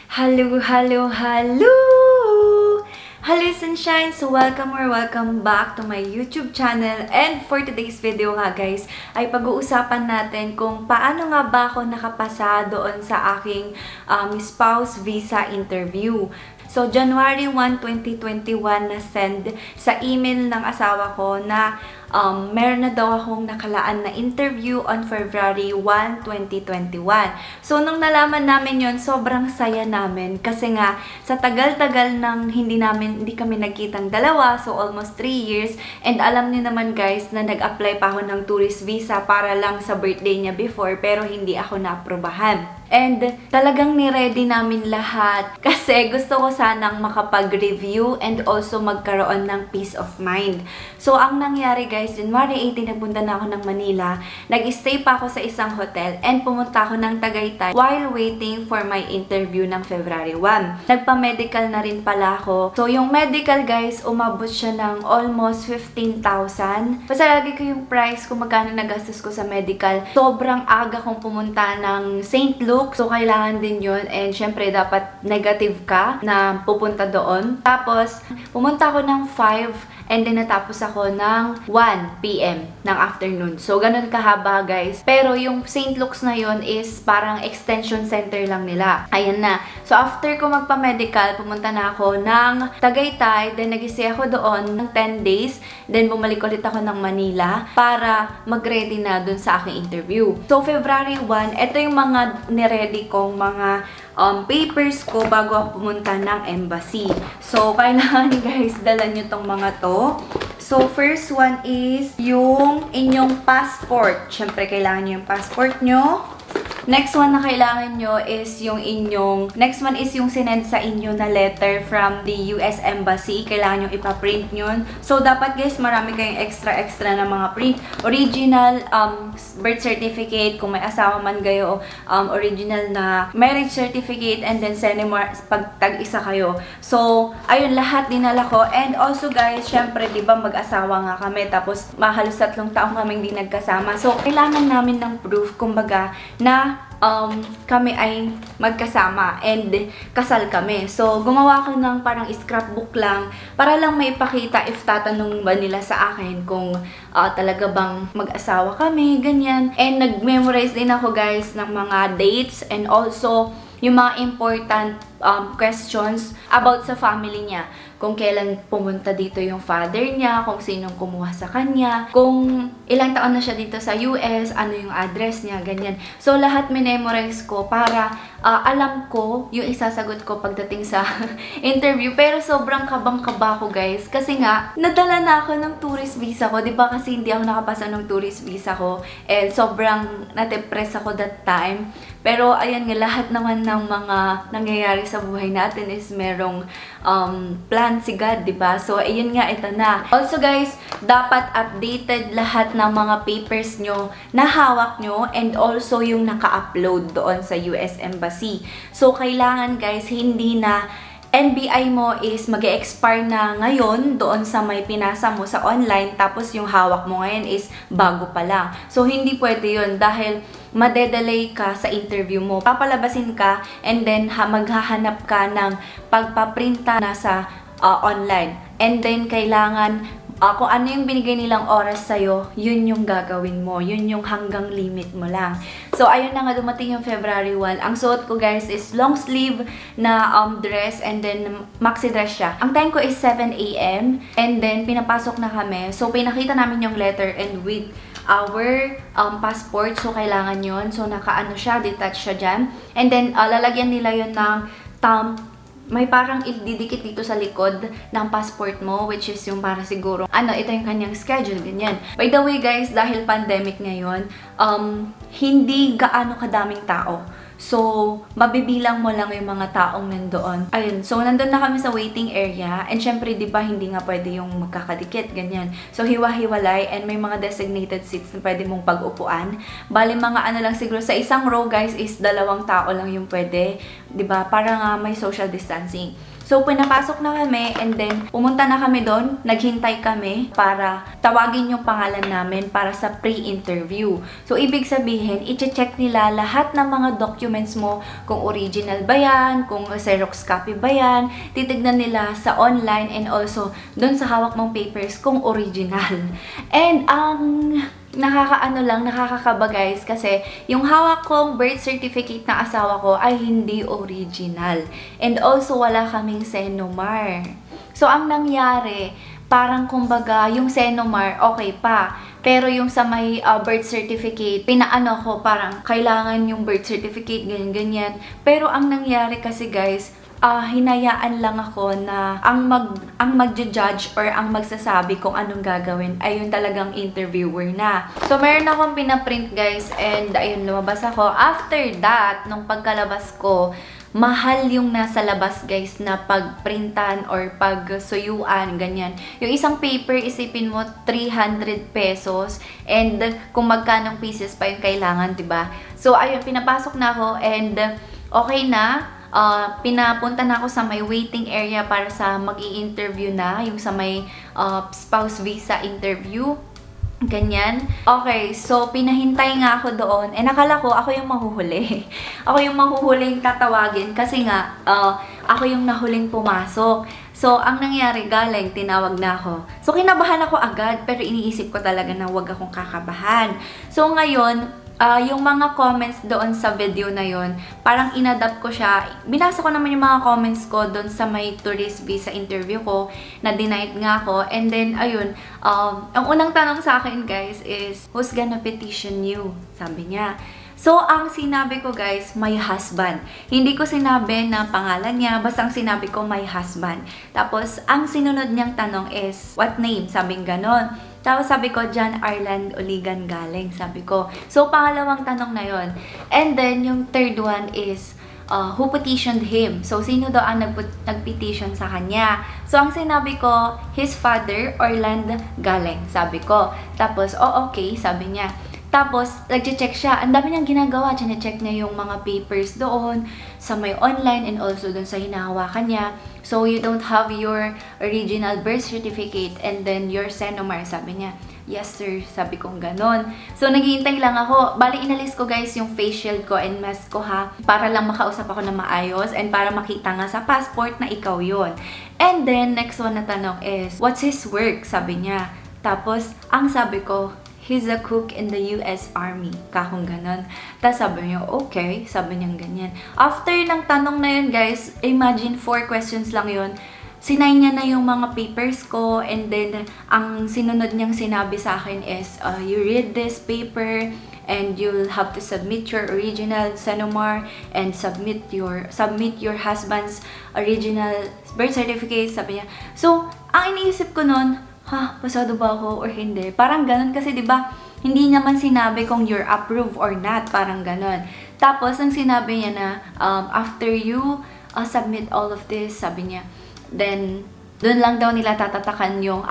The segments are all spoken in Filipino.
Hello, hello, hello! Hello sunshine! So welcome back to my YouTube channel. And for today's video nga guys, ay pag-uusapan natin kung paano nga ba ako nakapasa doon sa aking spouse visa interview. So, January 1, 2021 na-send sa email ng asawa ko na meron na daw akong nakalaan na interview on February 1, 2021. So, nung nalaman namin yon, sobrang saya namin kasi nga sa tagal-tagal nang hindi kami nagkitang dalawa, so almost 3 years, and alam niyo naman guys na nag-apply pa ako ng tourist visa para lang sa birthday niya before pero hindi ako na-aprobahan. And talagang ni-ready namin lahat kasi gusto ko sanang makapag-review and also magkaroon ng peace of mind. So, ang nangyari guys, January 18, nagpunta na ako ng Manila. Nag-stay pa ako sa isang hotel and pumunta ako ng Tagaytay while waiting for my interview ng February 1. Nagpa-medical na rin pala ako. So, yung medical guys, umabot siya ng almost 15,000. Basta lagi ko yung price kung magkano nagastos ko sa medical. Sobrang aga kong pumunta ng St. Luke. So, kailangan din yun. And, syempre, dapat negative ka na pupunta doon. Tapos, pumunta ako ng 5 and then natapos ako ng 1 p.m. ng afternoon. So, ganun kahaba, guys. Pero, yung St. Luke's na yun is parang extension center lang nila. Ayan na. So, after ko magpa-medical, pumunta na ako ng Tagaytay. Then, nag-stay ako doon ng 10 days. Then, bumalik ulit ako ng Manila para mag-ready na dun sa aking interview. So, February 1, ito yung mga ready kong mga papers ko bago ako pumunta ng embassy. So, kailangan guys, dala nyo tong mga to. So, first one is yung inyong passport. Siyempre, kailangan nyo yung passport nyo. Next one na kailangan nyo is yung next one is yung sinend sa inyo na letter from the US Embassy. Kailangan nyo ipaprint yun. So, dapat guys, marami kayong extra na mga print. Original birth certificate, kung may asawa man kayo, original na marriage certificate, and then senior pag tag-isa kayo. So, ayun, lahat dinala ko. And also guys, syempre, di ba mag-asawa nga kami, tapos halos 3 taong kaming di nagkasama. So, kailangan namin ng proof, kumbaga, na kami ay magkasama and kasal kami. So, gumawa ko ng parang scrapbook lang para lang maipakita if tatanong ba nila sa akin kung talaga bang mag-asawa kami, ganyan. And nag-memorize din ako guys ng mga dates and also yung mga important questions about sa family niya. Kung kailan pumunta dito yung father niya, kung sinong kumuha sa kanya, kung ilang taon na siya dito sa US, ano yung address niya, ganyan. So, lahat minemorize ko para alam ko yung isasagot ko pagdating sa interview. Pero sobrang kabang-kaba ko guys. Kasi nga, nadala na ako ng tourist visa ko. Diba kasi hindi ako nakapasa ng tourist visa ko. And sobrang na-depress ako that time. Pero ayan nga, lahat naman ng mga nangyayari sa buhay natin is merong plan si God, diba? So, ayun nga, ito na. Also guys, dapat updated lahat ng mga papers nyo na hawak nyo and also yung naka-upload doon sa US Embassy. So, kailangan guys, hindi na NBI mo is mag-expire na ngayon doon sa may pinasa mo sa online, tapos yung hawak mo ngayon is bago pa lang. So, hindi pwede yun dahil madedelay ka sa interview mo. Papalabasin ka and then maghahanap ka ng pagpaprinta na sa online. And then, kailangan kung ano yung binigay nilang oras sa'yo, yun yung gagawin mo. Yun yung hanggang limit mo lang. So, ayun na nga, dumating yung February 1. Ang suot ko, guys, is long sleeve na dress and then maxi dress siya. Ang time ko is 7 a.m. and then pinapasok na kami. So, pinakita namin yung letter and with our passport. So, kailangan yun. So, nakaano siya, detach siya dyan. And then, lalagyan nila yun ng thumb. May parang ididikit dito sa likod ng passport mo, which is yung para siguro, ito yung kanyang schedule, ganyan. By the way guys, dahil pandemic ngayon, hindi gaano kadaming tao. So, mabibilang mo lang yung mga taong nandoon. Ayun, so nandun na kami sa waiting area. And syempre, di ba, hindi nga pwede yung magkakadikit, ganyan. So, hiwa-hiwalay and may mga designated seats na pwede mong pag-upuan. Bali, mga lang siguro sa isang row, guys, is 2 tao lang yung pwede. Di ba? Para nga may social distancing. So, pinapasok na kami and then pumunta na kami doon. Naghintay kami para tawagin yung pangalan namin para sa pre-interview. So, ibig sabihin, i-check nila lahat ng mga documents mo, kung original ba yan, kung Xerox copy ba yan. Titignan nila sa online and also doon sa hawak mong papers kung original. And ang nakakakaba guys, kasi yung hawak kong birth certificate na asawa ko ay hindi original. And also, wala kaming Senomar. So, ang nangyari, parang kumbaga, yung Senomar, okay pa. Pero yung sa may birth certificate, pinaano ko, parang kailangan yung birth certificate, ganyan-ganyan. Pero ang nangyari kasi guys, hinayaan lang ako na ang magja-judge or ang magsasabi kung anong gagawin ay yung talagang interviewer na. So, meron akong pinaprint guys and ayun, lumabas ako. After that, nung pagkalabas ko, mahal yung nasa labas guys na pagprintan or pagsuyuan, ganyan. Yung isang paper, isipin mo 300 pesos and kung magkanong pieces pa yung kailangan, diba? So, ayun, pinapasok na ako and okay na. Pinapunta na ako sa may waiting area para sa mag-i-interview na, yung sa may spouse visa interview. Ganyan. Okay, so pinahintay nga ako doon. Eh, nakala ko ako yung mahuhuli. Ako yung mahuhuling tatawagin kasi nga ako yung nahuling pumasok. So, ang nangyari, galing, tinawag na ako. So, kinabahan ako agad, pero iniisip ko talaga na wag akong kakabahan. So, ngayon, yung mga comments doon sa video na yon, parang inadapt ko siya. Binasa ko naman yung mga comments ko doon sa may tourist visa interview ko, na denied nga ako. And then, ayun, ang unang tanong sa akin guys is, who's gonna petition you? Sabi niya. So, ang sinabi ko guys, my husband. Hindi ko sinabi na pangalan niya, basta ang sinabi ko, my husband. Tapos, ang sinunod niyang tanong is, what name? Sabing ganon. Tapos sabi ko, John Ireland Oligan galing, sabi ko. So, pangalawang tanong na yon. And then, yung third one is, who petitioned him? So, sino daw ang nagpetition sa kanya? So, ang sinabi ko, his father, Orland galing, sabi ko. Tapos, okay, sabi niya. Tapos, nag-check siya. Ang dami niyang ginagawa. Chine-check niya yung mga papers doon, sa may online and also doon sa hinahawakan niya. So, you don't have your original birth certificate and then your Senomar, sabi niya. Yes, sir. Sabi kong ganon. So, naghihintay lang ako. Bali, inalis ko guys yung face shield ko and mask ko ha. Para lang makausap ako na maayos and para makita nga sa passport na ikaw yon. And then, next one na tanong is, what's his work? Sabi niya. Tapos, ang sabi ko, he's a cook in the US Army. Kakong ganon. Tapos sabi niya, okay. Sabi niya ganyan. After ng tanong na yun, guys, imagine 4 questions lang yun. Sinay niya na yung mga papers ko and then ang sinunod niyang sinabi sa akin is, you read this paper and you'll have to submit your original Senomar and submit your husband's original birth certificate, sabi niya. So, ang iniisip ko nun, pasado ba ako or hindi? Parang ganun kasi 'di ba? Hindi naman sinabi kung you're approved or not, parang ganun. Tapos ang sinabi niya na after you submit all of this, sabi niya, then doon lang daw nila tatatakan yung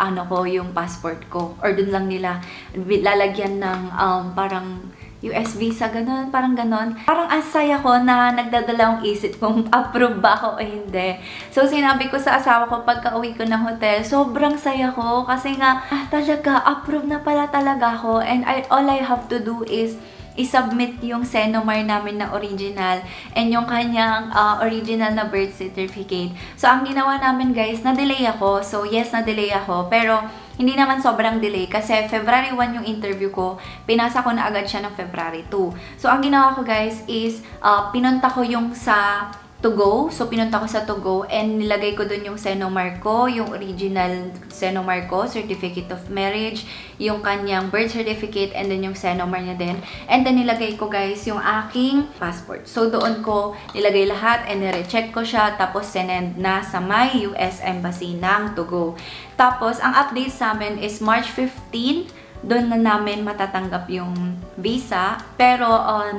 yung passport ko or doon lang nila lalagyan ng parang US visa, ganun, parang ganun. Parang ang saya ko na nagdadalawang isip kung approve ba ako o hindi. So, sinabi ko sa asawa ko pagka uwi ko ng hotel, sobrang saya ko kasi nga, talaga, approve na pala talaga ako. And all I have to do is i-submit yung Senomar namin na original and yung kanyang original na birth certificate. So, ang ginawa namin guys, na-delay ako. So, yes, na-delay ako. Pero, hindi naman sobrang delay kasi February 1 yung interview ko. Pinasa ko na agad siya ng February 2. So, ang ginawa ko guys is, pinunta ko yung sa To Go. So, pinunta ko sa To Go and nilagay ko dun yung Senomar ko, yung original Senomar ko, certificate of marriage, yung kanyang birth certificate, and then yung Senomar niya din. And then, nilagay ko guys yung aking passport. So, doon ko nilagay lahat and nire-check ko siya, tapos sinend na sa my US Embassy ng To Go. Tapos, ang update sa amin is March 15, doon na namin matatanggap yung visa. Pero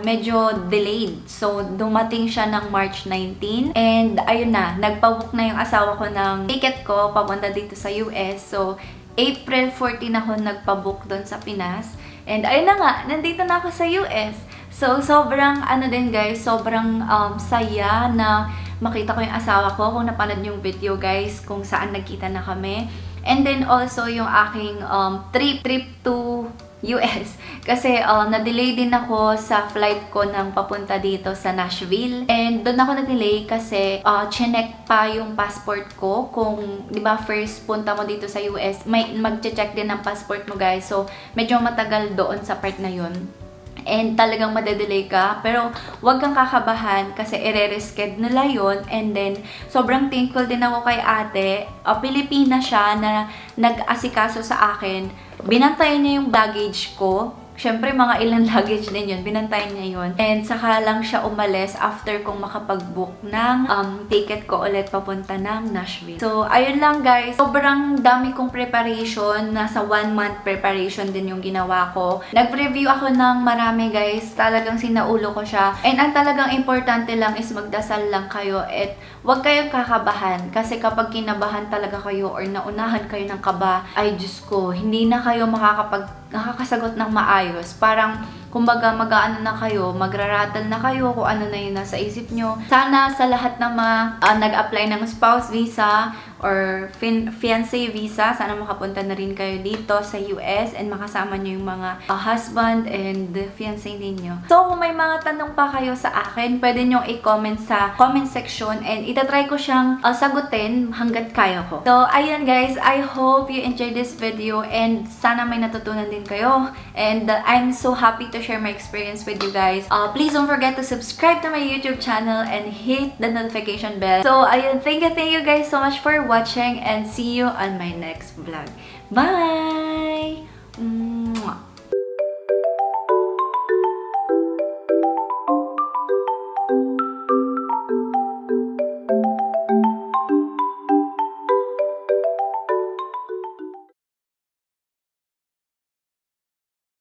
medyo delayed. So, dumating siya ng March 19. And ayun na, nagpabook na yung asawa ko ng ticket ko papunta dito sa US. So, April 14 ako nagpabook doon sa Pinas. And ayun na nga, nandito na ako sa US. So, sobrang din guys, sobrang saya na makita ko yung asawa ko kung napanood yung video guys kung saan nagkita na kami. And then also yung aking trip to US. Kasi na-delay din ako sa flight ko ng papunta dito sa Nashville. And doon ako na-delay kasi chinek pa yung passport ko. Kung, di ba, first punta mo dito sa US, may mag-check din ng passport mo guys. So, medyo matagal doon sa part na yun. And talagang madedelay ka. Pero wag kang kakabahan kasi ire-reschedule nila yun. And then, sobrang thankful din ako kay ate. Pilipina siya na nag-asikaso sa akin. Binantayan niya yung baggage ko. Siyempre, mga ilang luggage din yun. Binantayan niya yun. And saka lang siya umalis after kong makapag-book ng ticket ko ulit papunta ng Nashville. So, ayun lang guys. Sobrang dami kong preparation. Nasa 1 month preparation din yung ginawa ko. Nag-review ako ng marami guys. Talagang sinaulo ko siya. And ang talagang importante lang is magdasal lang kayo at huwag kayong kakabahan. Kasi kapag kinabahan talaga kayo or naunahan kayo ng kaba, ay Diyos ko, hindi na kayo nakakasagot ng maayos. Parang, kumbaga, mag-aano na kayo, magraratal na kayo kung ano na yung nasa isip nyo. Sana sa lahat ng nag-apply ng spouse visa or fiancé visa, sana makapunta na rin kayo dito sa US and makasama nyo yung mga husband and fiancé ninyo. So, kung may mga tanong pa kayo sa akin, pwede nyo i-comment sa comment section and itatry ko siyang sagutin hanggat kaya ko. So, ayun guys, I hope you enjoyed this video and sana may natutunan din kayo. And I'm so happy to share my experience with you guys. Please don't forget to subscribe to my YouTube channel and hit the notification bell. So, ayun, thank you guys so much for watching and see you on my next vlog. Bye!